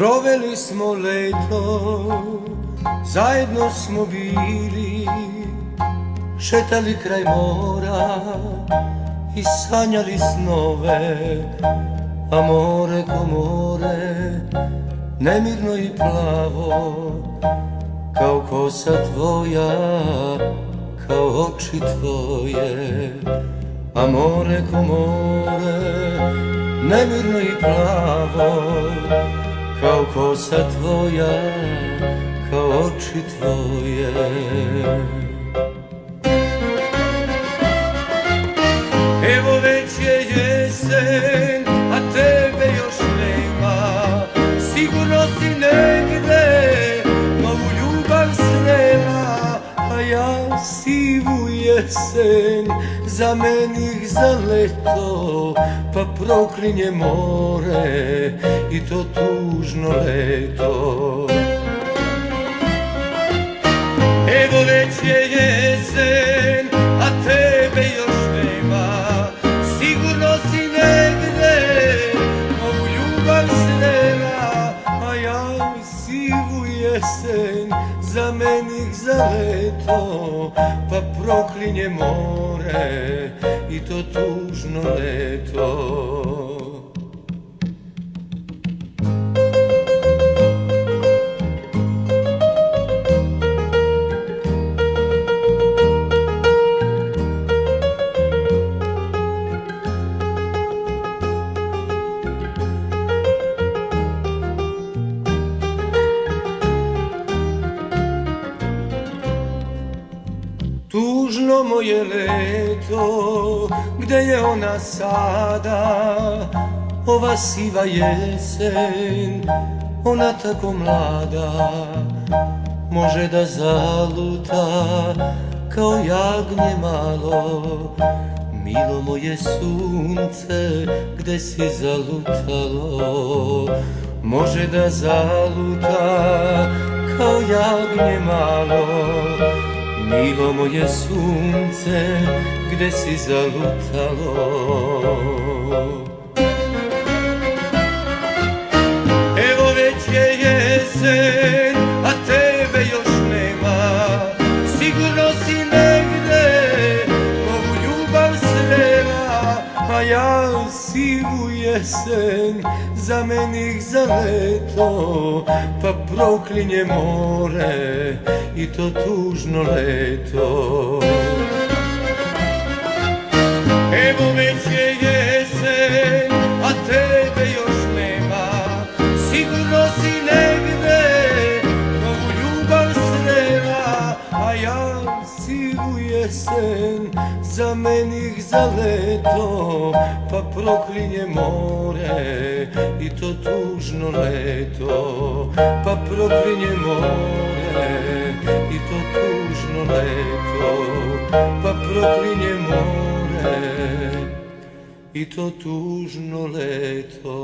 Proveli smo leto, zajedno smo bili, šetali kraj mora i sanjali snove. A more ko more, nemirno i plavo, kao kosa tvoja, kao oči tvoje. A more ko more, nemirno i plavo, kao kosa tvoja, kao oči tvoje. Evo već je jesen, a tebe još nema. Sigurno si negde novu ljubav srela, a ja sivu jesen zamenih za leto, pa proklinje more i to tužno leto. Evo već je jesen, a tebe još nema. Sigurno si negde novu ljubav srela, a ja sivu jesen zamenih za leto, pa proklinje more i to tužno leto. Tužno moje leto, gde je ona sada? Ova siva jesen, ona tako mlada, može da zaluta kao jagnje malo. Milo moje sunce, gde si zalutalo? Može da zaluta kao jagnje malo. Milo moje sunce, gde si zalutalo? Evo već je jesen, a tebe još nema. Sigurno si negde novu ljubav srela, a ja sivu jesen zamenih za leto, pa proklinje more i to tužno leto. Evo već je jesen, a tebe još nema. Sigurno si negde novu ljubav srela, a ja sivu jesen zamenih za leto, pa proklinje more i to tužno leto, pa proklinje more i to tužno leto, pa proklinje more i to tužno leto.